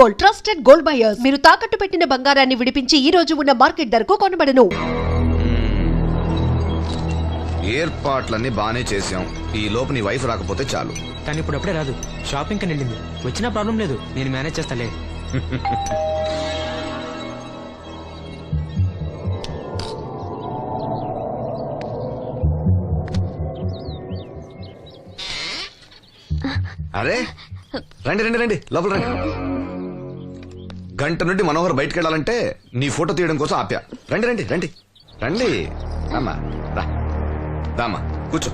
Gold, trusted gold buyers. మీరు తాకట్టు పెట్టిన బంగారాన్ని విడిపించి ఈ రోజు ఉన్న మార్కెట్ ధరకు కొనబడను. ఏర్పాట్లన్నీ బానే చేసాం. ఈ లోపు నీ వైఫ్ రాకపోతే చాలు. కానీ ఇప్పుడు అప్పుడే రాదు, షాపింగ్ కని వెళ్ళింది. వచ్చినా ప్రాబ్లం లేదు, నేను మేనేజ్ చేస్తాలే. అరే రండి రండి రండి, లోపల రండి. గంట నుండి మనోహర్ బయటకు వెళ్ళాలంటే నీ ఫోటో తీయడం కోసం ఆప్యా. రండి రండి రండి రండి. రామ్మా రా, రామ్మా కూర్చో.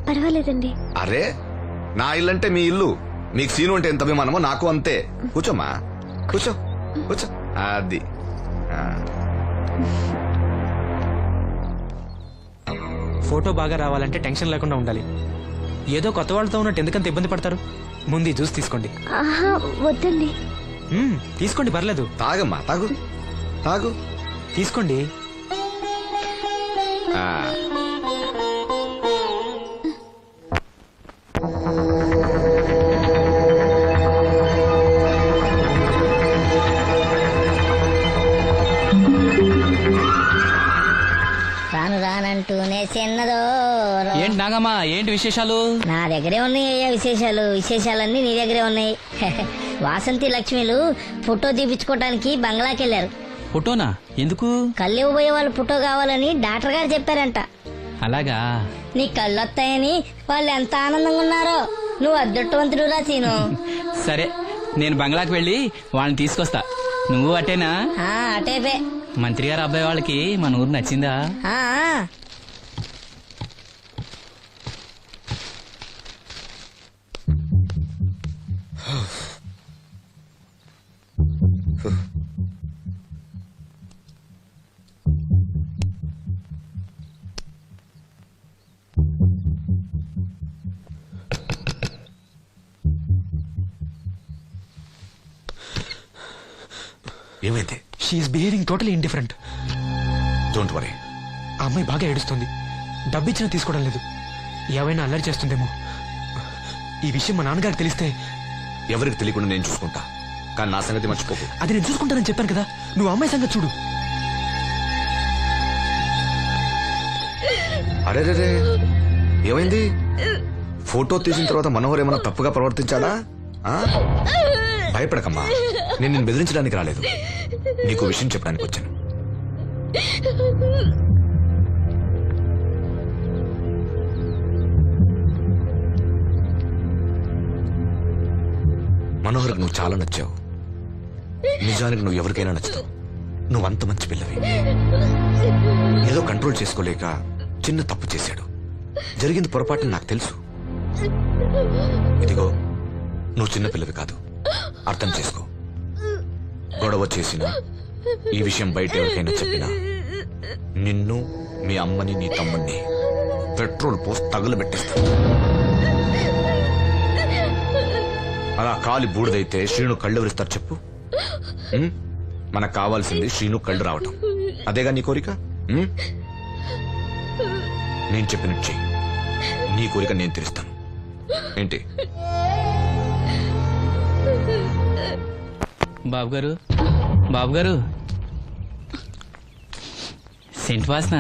పర్వాలేదండి. అరే నా ఇల్లు అంటే మీ ఇల్లు, మీకు సీను అంటే ఎంత అభిమానమో నాకు అంతే. కూర్చోమ్మా, కూర్చో కూర్చో. అది ఫోటో బాగా రావాలంటే టెన్షన్ లేకుండా ఉండాలి. ఏదో కొత్త వాళ్ళతో ఉన్నట్టు ఎందుకంత ఇబ్బంది పడతారు? ముందు జ్యూస్ తీసుకోండి. వద్దండి. తీసుకోండి, పర్లేదు. తాగమ్మా, తాగు తాగు, తీసుకోండి. రాను రానంటూనే చిన్నదో. ఏంటి నాగమ్మా, ఏంటి విశేషాలు? నా దగ్గరే ఉన్నాయి అయ్యా విశేషాలు. విశేషాలన్నీ నీ దగ్గరే ఉన్నాయి. వాసంతి లక్ష్మిలు ఫోటో తీపించుకోవటానికి బంగ్లాకి వెళ్ళారు. ఫోటోనా? ఎందుకు? కళ్ళు ఇవ్వబోయే వాళ్ళు ఫోటో కావాలని డాక్టర్ గారు చెప్పారంట. అలాగా? నీ కళ్ళు వస్తాయని వాళ్ళు ఎంత ఆనందంగా ఉన్నారో. నువ్వు అదృష్టవంతుడు రా సీను. సరే, నేను బంగ్లాకి వెళ్ళి వాళ్ళని తీసుకొస్తా. నువ్వు అటేనా? అటేపే. మంత్రి గారు అబ్బాయి వాళ్ళకి మన ఊరు నచ్చిందా? ఏమైతే? She is behaving totally indifferent. Don't worry. ఆ అమ్మాయి బాగా ఏడుస్తుంది. డబ్బిచ్చినా తీసుకోవడం లేదు. ఏవైనా అల్లరి చేస్తుందేమో. ఈ విషయం మా నాన్నగారికి తెలిస్తే? ఎవరికి తెలియకుండా నేను చూసుకుంటా, కానీ నా సంగతి మర్చిపోకు. అది నేను చూసుకుంటానని చెప్పాను కదా. నువ్వు అమ్మాయి సంగతి చూడు. అరే రే, ఏమైంది? ఫోటో తీసిన తర్వాత మనోహర్ ఏమన్నా తప్పుగా ప్రవర్తించాడా? భయపడకమ్మా, నేను నిన్ను బెదిరించడానికి రాలేదు, నీకు విషయం చెప్పడానికి వచ్చాను. మనోహర్కి నువ్వు చాలా నచ్చావు. నిజానికి నువ్వు ఎవరికైనా నచ్చుతావు. నువ్వంత మంచి పిల్లవి. ఏదో కంట్రోల్ చేసుకోలేక చిన్న తప్పు చేశాడు. జరిగింది పొరపాటు నాకు తెలుసు. ఇదిగో, నువ్వు చిన్న పిల్లవి కాదు, అర్థం చేసుకో. గొడవ చేసినా, ఈ విషయం బయట ఎవరికైనా చెప్పినా నిన్ను, మీ అమ్మని, నీ తమ్ముణ్ణి పెట్రోల్ పోసి తగులబెట్టేస్తా. అలా కాలి బూడిదైతే శ్రీను కళ్ళు ఎవరిస్తారు చెప్పు? మనకు కావాల్సింది శ్రీను కళ్ళు రావటం. అదేగా నీ కోరిక? నేను చెప్పినట్టు చెయ్యి, నీ కోరిక నేను తీరుస్తాను. ఏంటి? బాబు గారు, బాబు గారు, సెంట్ వాసన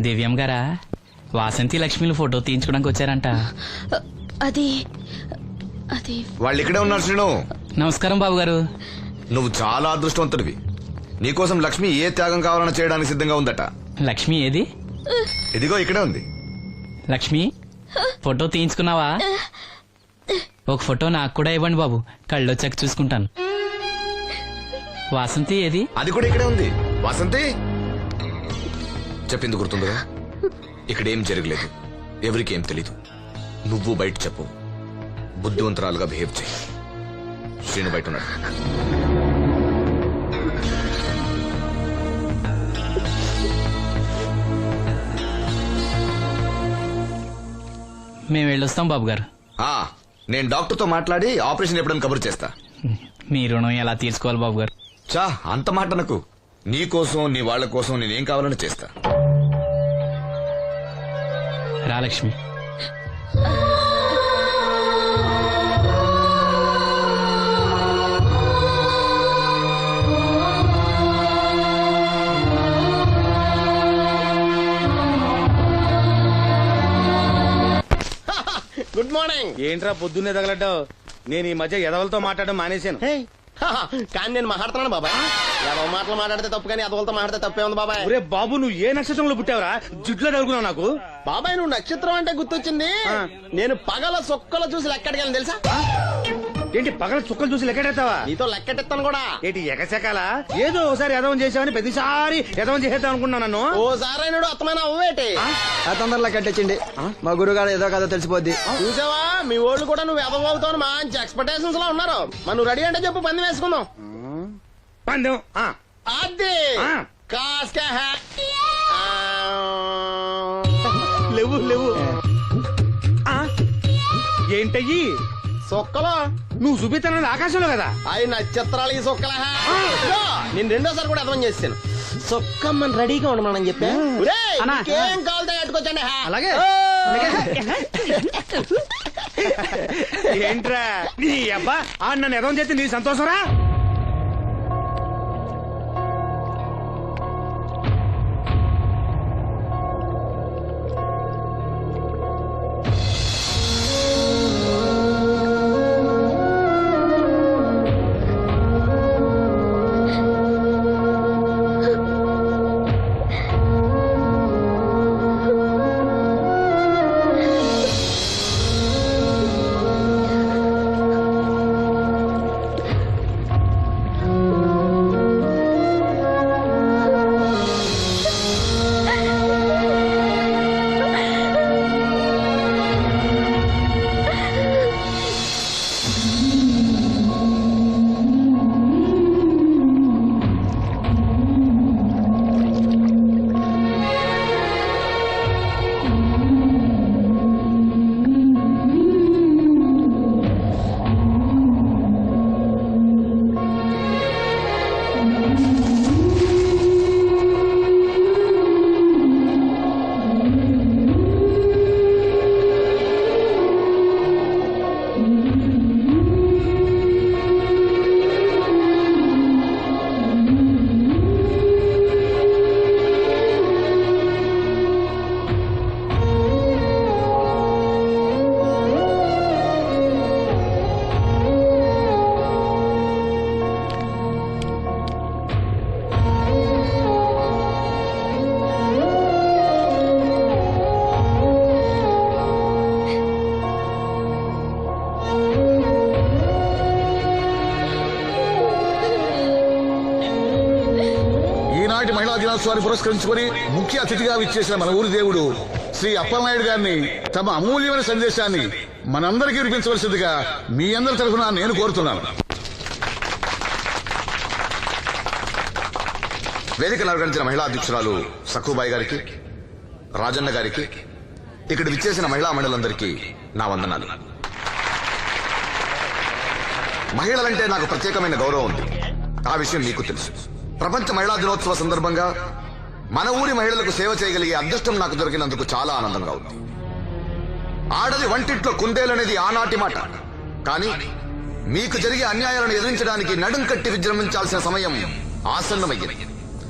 దివ్యం గారా? వాసంతి లక్ష్మిలు ఫోటో తీయించుకోవడానికి వచ్చారంట. అది అది వాళ్ళు ఇక్కడే ఉన్నారు శ్రీను. నమస్కారం బాబు గారు. నువ్వు చాలా అదృష్టవంతుడివి. నీకోసం లక్ష్మి ఏ త్యాగం కావాలన్నా చేయడానికి సిద్ధంగా ఉందట. లక్ష్మి ఏది? ఇదిగో ఇక్కడే ఉంది. లక్ష్మి, ఫోటో తీయించుకున్నావా? ఒక ఫోటో నాకు కూడా ఇవ్వండి బాబు, కళ్ళు వచ్చాక చూసుకుంటాను. వాసంతి ఏది? అది కూడా ఇక్కడే ఉంది. వాసంతి చెప్పింది గుర్తుందిగా? ఇక్కడేం జరగలేదు, ఎవరికి ఏం తెలీదు. నువ్వు బయట చెప్పు, బుద్ధివంతరాలుగా బిహేవ్ చేయి. శ్రీను బయట ఉన్నాడు. మేము వెళ్ళొస్తాం బాబు గారు. నేను డాక్టర్తో మాట్లాడి ఆపరేషన్ ఎప్పుడని కబురు చేస్తా. మీ రుణం ఎలా తీర్చుకోవాలి బాబు గారు? చా, అంత మాట నాకు. నీ కోసం, నీ వాళ్ళ కోసం నేనేం కావాలని చేస్తా. రా లక్ష్మి. మార్నింగ్. ఏంట్రా పొద్దున్నే తగలడ్డావు? నేను ఈ మధ్య ఎదవలతో మాట్లాడడం మానేశాను. కానీ నేను మాట్లాడుతున్నాను బాబాయ్. ఎవరి మాటలు మాట్లాడితే తప్పు, కానీ అదవులతో మాట్లాడితే తప్పే ఉంది బాబాయ్. ఒరే బాబు, నువ్వు ఏ నక్షత్రంలో పుట్టావురా? జుట్లో తగులుకున్నావు నాకు. బాబాయ్ నువ్వు నక్షత్రం అంటే గుర్తొచ్చింది. నేను పగల సొక్కలు చూసి లెక్కడికి తెలుసా? ఏంటి పగల చుక్కలు చూసి లెక్కెడతావా? నీతో లెక్కెట్టిస్తాను కూడా. ఏంటి ఎగసెకాల? ఏదో ఒకసారి ఎదవం చేసావని ప్రతిసారి ఎదవం చేసేద్దాం అనుకున్నా నన్ను. ఓసారి అయినాడు అత్తమైన అవ్వేటి. తొందరలో కట్టించండి, మా గురుగారు ఏదో కదా తెలిసిపోద్ది. చూసావా, మీ ఓళ్ళు కూడా నువ్వు ఎదవవుతావు మంచి ఎక్స్పెక్టేషన్స్ లో ఉన్నారు. మరి నువ్వు రెడీ అంటే చెప్పు, పంది వేసుకుందాం. పందెం అది కాస్క లేవు లేవు. ఏంటయ్యి సొక్కలో నువ్వు చూపిస్తానది ఆకాశంలో కదా? అవి నక్షత్రాలు ఈ సొక్కల. నేను రెండోసారి కూడా అర్థం చేస్తాను. సొక్కమ్మని రెడీగా ఉండమని చెప్పా. ఏం కావాలితే కట్టుకోవచ్చండి. అలాగే. ఏంట్రా నీ అబ్బా నన్ను ఎదవం చేస్తే నీ సంతోషరా? మహిళా దినోత్సవాన్ని పురస్కరించుకొని ముఖ్య అతిథిగా విచ్చేసిన మన ఊరి దేవుడు శ్రీ అప్పలనాయుడు గారిని తమ అమూల్యమైన సందేశాన్ని మనందరికీ వినిపించవలసిందిగా మీ అందరి తరఫున నేను కోరుతున్నాను. వేదికను అలంకరించిన మహిళా అధ్యక్షురాలు సక్కుబాయి గారికి, రాజన్న గారికి, ఇక్కడ విచ్చేసిన మహిళా మండలందరికీ నా వందనాలు. మహిళలంటే నాకు ప్రత్యేకమైన గౌరవం ఉంది. ఆ విషయం మీకు తెలుసు. ప్రపంచ మహిళా దినోత్సవ సందర్భంగా మన ఊరి మహిళలకు సేవ చేయగలిగే అదృష్టం నాకు దొరికినందుకు చాలా ఆనందంగా ఉంది. ఆడది వంటింట్లో కుందేలనేది ఆనాటి మాట. కానీ మీకు జరిగే అన్యాయాలను ఎదిరించడానికి నడుం కట్టి విజృంభించాల్సిన సమయం ఆసన్నమయ్యింది.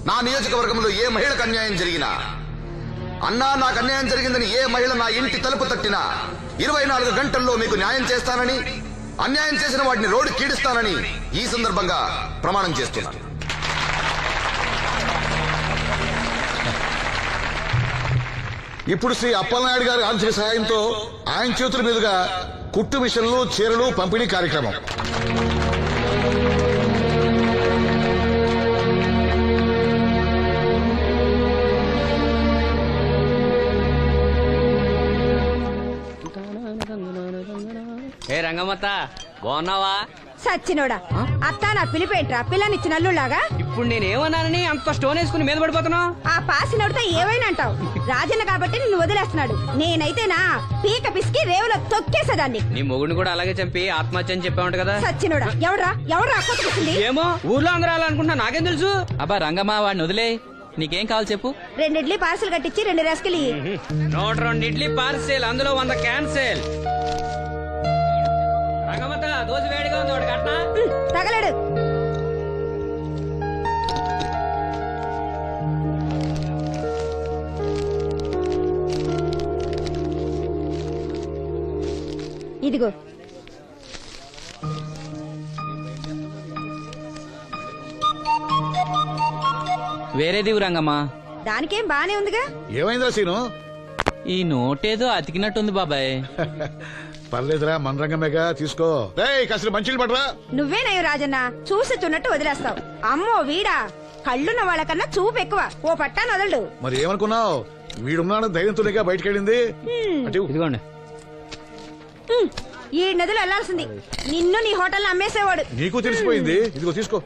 నా నియోజకవర్గంలో ఏ మహిళకు అన్యాయం జరిగినా, అన్నా నాకు అన్యాయం జరిగిందని ఏ మహిళ నా ఇంటి తలుపు తట్టినా 24 గంటల్లో మీకు న్యాయం చేస్తానని, అన్యాయం చేసిన వాటిని రోడ్డు కీడిస్తానని ఈ సందర్భంగా ప్రమాణం చేస్తున్నాను. ఇప్పుడు శ్రీ అప్పలనాయుడు గారి ఆర్థిక సహాయంతో ఆయన చేతుల మీదుగా కుట్టు మిషన్లు, చీరలు పంపిణీ కార్యక్రమం. ఏ రంగమ్మత్త, బాగున్నావా? సచ్చినోడా, అత్త నా పిలిపేంట్రా పిల్లనిచ్చిన అల్లులాగా? ఇప్పుడు నేనేమన్నానని అంత స్టోన్ వేసుకుని మీద పడిపోతున్నావు? ఆ పాసినోడితో ఏమైనా అంటావు. రాజన్న కాబట్టి నిన్ను వదిలేస్తున్నాడు. నేనైతేనా పీక పిసికి రేవులో తొక్కేసేదాన్ని. నీ మొగుడిని కూడా అలాగే చంపి ఆత్మహత్య అని చెప్పావంట కదా? సచ్చినోడా, ఎవడ్రా కొట్టుకొచ్చింది? ఏమో, ఊర్లో అందరూ అలా అనుకుంటున్నా, నాకేం తెలుసు? అబ్బా రంగమ్మ, వాడిని వదిలే. నీకేం కావాలి చెప్పు. 2 ఇడ్లీ పార్సల్ కట్టించి 2 రస్కిలి. 102 ఇడ్లీ పార్సెల్, అందులో 100 క్యాన్సెల్. రంగమ్మత, దోశ వేడిగా ఉంది, ఒకటి కట్నా? తగలడు. ఇదిగో. వేరేది రంగమ్మా. దానికేం బానే ఉందిగా. ఏమైందిరా సీను? ఈ నోటేదో అతికినట్టుంది బాబాయ్. పర్లేదురా, మన రంగమేగా, తీసుకో. కాస్త మంచిలు పడరా. నువ్వేనయ్యో రాజన్న, చూసి చున్నట్టు వదిలేస్తావు. అమ్మో వీడా, కళ్ళున్న వాళ్ళకన్నా చూపు ఎక్కువ. ఓ పట్టాను వదలడు. మరి ఏమనుకున్నావు? వీడున్నాడు ధైర్యంతోనేగా బయటకెళ్ళింది. ఇదిగోండి. ఈ నదిలో వెళ్లాల్సింది. నిన్ను నీ హోటల్ అమ్మేసేవాడు. నీకు తెలిసిపోయింది. ఇదిగో తీసుకో.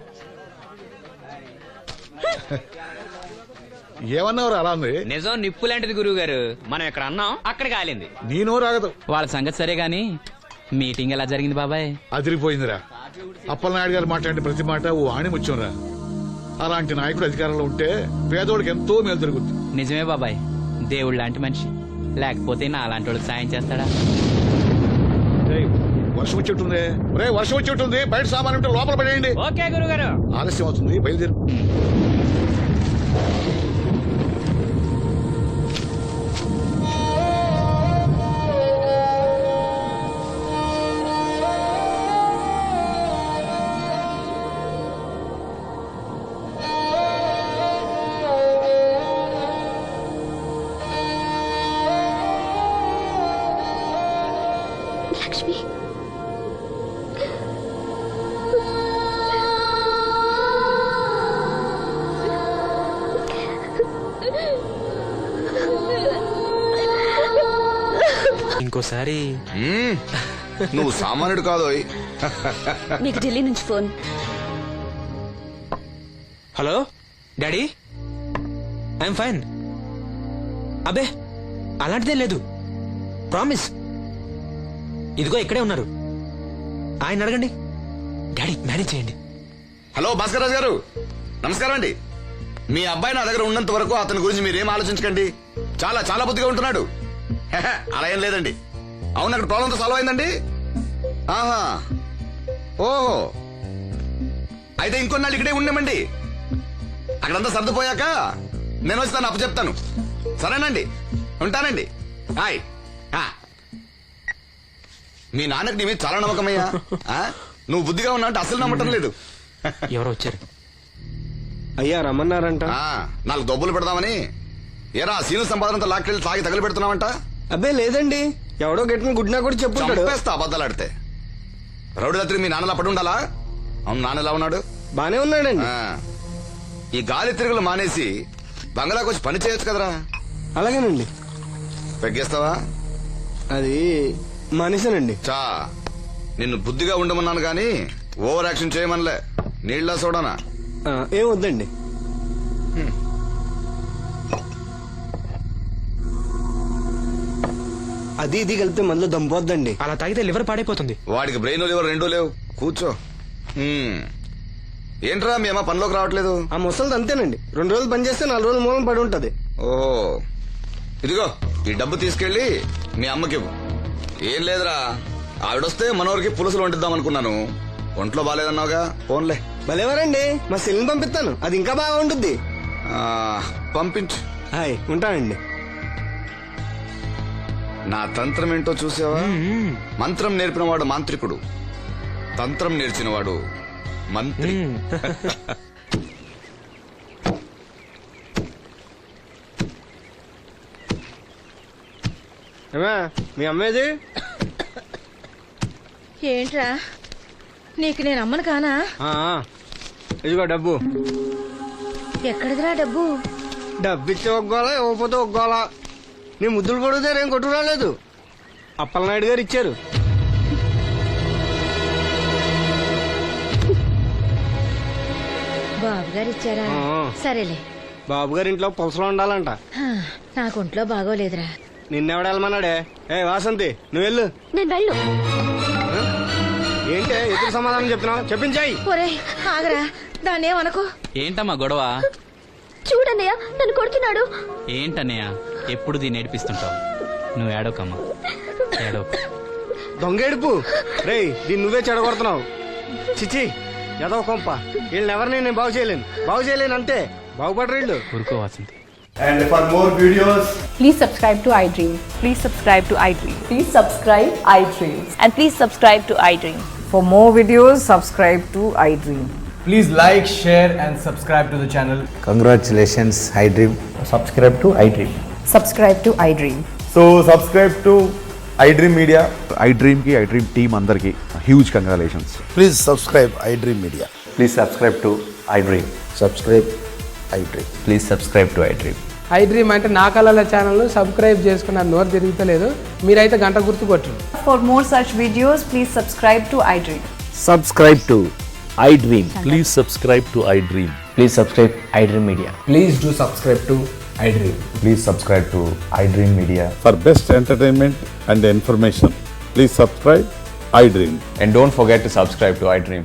ఏమన్నావురా అలా ఉంది? నిజం నిప్పు లాంటిది గురువు గారు. మనం ఎక్కడ అన్నాం అక్కడ కాలింది. నేను రాగదు. వాళ్ళ సంగతి సరే గాని మీటింగ్ ఎలా జరిగింది బాబాయ్? అదిరిపోయిందిరా. అప్పలనాయుడు గారు మాట్లాడిన ప్రతి మాట ఓ ఆణిముత్యంరా. అలాంటి నాయకుడు అధికారంలో ఉంటే పేదోడికి ఎంతో మేలు జరుగుతుంది. నిజమే బాబాయ్, దేవుడు లాంటి మనిషి. లేకపోతే నా అలాంటి వాళ్ళకి సాయం చేస్తాడా? వర్షం వచ్చేట్టుంది. వర్షం వచ్చేట్టుంది. బయట సామాన్ ఉంటే లోపల పడేయండి. ఓకే గురుగారు. ఆలస్యం అవుతుంది, బయలుదేరు. లక్ష్మి, ఇంకోసారి నువ్వు సామాన్యుడు కాదోయ్. మీకు ఢిల్లీ నుంచి phone. Hello daddy, I'm fine. అబే అలాంటిదేం లేదు, ప్రామిస్. ఇదిగో ఇక్కడే ఉన్నారు, ఆయన అడగండి. డాడీ మేనేజ్ చేయండి. హలో భాస్కర్ రాజు గారు, నమస్కారం అండి. మీ అబ్బాయి నా దగ్గర ఉన్నంత వరకు అతని గురించి మీరేం ఆలోచించకండి. చాలా చాలా బుద్ధిగా ఉంటున్నాడు. అలా ఏం లేదండి. అవును, అక్కడ ప్రాబ్లంతో సాల్వ్ అయిందండి. ఆహా, ఓహో, అయితే ఇంకొన్నాళ్ళు ఇక్కడే ఉండేమండి. అక్కడంతా సర్దుపోయాక నేను వస్తాను, అప్పు చెప్తాను. సరేనండి, ఉంటానండి. హాయ్. మీ నాన్నకి నీ మీద చాలా నమ్మకమయ్యా. నువ్వు బుద్ధిగా ఉన్నావు అంటే అసలు నమ్మటం లేదు. ఎవరో వచ్చారు. అయ్యా రమ్మన్నారంట. 4 దొబ్బులు పెడదామని. ఏరా సీను సంపాదనంతో లాక్కెళ్ళి తాగి తగలు పెడుతున్నావంట? అబ్బే లేదండి, ఎవడో గట్టిన గుడ్నా కూడా చెప్పుంటాడు. చంపేస్తా అబద్ధాలు ఆడితే. రౌడీ రాత్రి మీ నాన్నలా పడి ఉండాలా? అవును, నాన్న ఎలా ఉన్నాడు? బానే ఉన్నాడండి. ఈ గాలి తిరుగులు మానేసి బంగ్లాకి వచ్చి పని చేయొచ్చు కదరా. అలాగేనండి. పెగ్గేస్తావా? అది మనిషినండి. చా, నిన్ను బుద్ధిగా ఉండమన్నాను గాని ఓవర్ యాక్షన్ చేయమనిలే. నీళ్ళ సోడానా? ఏం వద్దండి. అది ఇది కలిపితే మనలో దంపోద్దండి. అలా తాగితే లివర్ పాడైపోతుంది. వాడికి బ్రెయిన్ లివర్ రెండూ లేవు. కూర్చో. ఏంట్రా మీ అమ్మ పనిలోకి రావట్లేదు? ఆ ముసలిది అంతేనండి, 2 రోజులు పని చేస్తే 4 రోజులు మూలం పడి ఉంటది. ఓహో, ఇదిగో ఈ డబ్బు తీసుకెళ్లి మీ అమ్మకి ఇవ్వు. ఏం లేదురా, ఆవిడొస్తే మనోరికి పులుసులు వండిద్దాం అనుకున్నాను. ఒంట్లో బాగాలేదన్నావుగా, ఫోన్లే. భలేవారండి, మా సెల్ని పంపిస్తాను, అది ఇంకా బాగా ఉంటుంది. పంపించు. హాయ్, ఉంటానండి. నా తంత్రం ఏంటో చూసావా? మంత్రం నేర్పినవాడు మాంత్రికుడు, తంత్రం నేర్చినవాడు మంత్రి. మీ అమ్మేది? ఏంట్రా, నీకు నేను అమ్మను కానా? ఇదిగో డబ్బు. ఎక్కడిదిరా డబ్బు? డబ్బిచ్చే ఒగ్గోలా, ఇవ్వకపోతే ఒగ్గోలా. నీ ముద్దులు పడితే నేను కొట్టు రాలేదు, అప్పలనాయుడు గారు ఇచ్చారు. బాబు గారు ఇచ్చారా? సరేలే. బాబు గారి ఇంట్లో పులసలో ఉండాలంట. నాకు ఒంట్లో బాగోలేదురా. నిన్నెవడ వెళ్ళమన్నాడే? వాసంతి, నువ్వు వెళ్ళు. నేను వెళ్ళు. ఏంటే ఎదురు సమాధానం చెప్తున్నావు? చెప్పించాయి. ఒరేయ్ ఆగరా, దాన్ని ఏమనుకో. ఏంటమ్మా గొడవ? చూడన్నయ్య, నన్ను కొడుతున్నాడు. ఏంటన్నయ్య ఎప్పుడు దీన్ని ఏడిపిస్తుంటావు? నువ్వు ఏడోకమ్మా, ఏడో. దొంగేడుపు. రేయ్, దీన్ని నువ్వే చెడగొడుతున్నావు. చిచి, ఏదో కొంప. వీళ్ళని ఎవరిని నేను బాగు చేయలేను అంతే. బాగుపడరు వీళ్ళు. ఊరుకో Vasanthi. And for more videos, Please subscribe to iDream. Please subscribe to iDream. Please subscribe iDream. And please subscribe to iDream. For more videos, subscribe to iDream. please like, share, and subscribe to the channel. Congratulations, iDream. Subscribe to iDream. Subscribe to iDream. So subscribe to iDream Media. iDream కి iDream team అందరికి huge congratulations. Please subscribe iDream Media. Please subscribe to iDream. Subscribe iDream. Please subscribe to iDream. iDream అంటే నా కళల channel subscribe చేసుకున్న నోరు తిరుగుతలేదు. మీరైతే గంట గుర్తు కొట్టండి. For more such videos, please subscribe to iDream. Subscribe to iDream. Please subscribe to iDream. Please subscribe iDream Media. Please do subscribe to iDream. Please subscribe to iDream Media. For best entertainment and information please subscribe iDream. And don't forget to subscribe to iDream.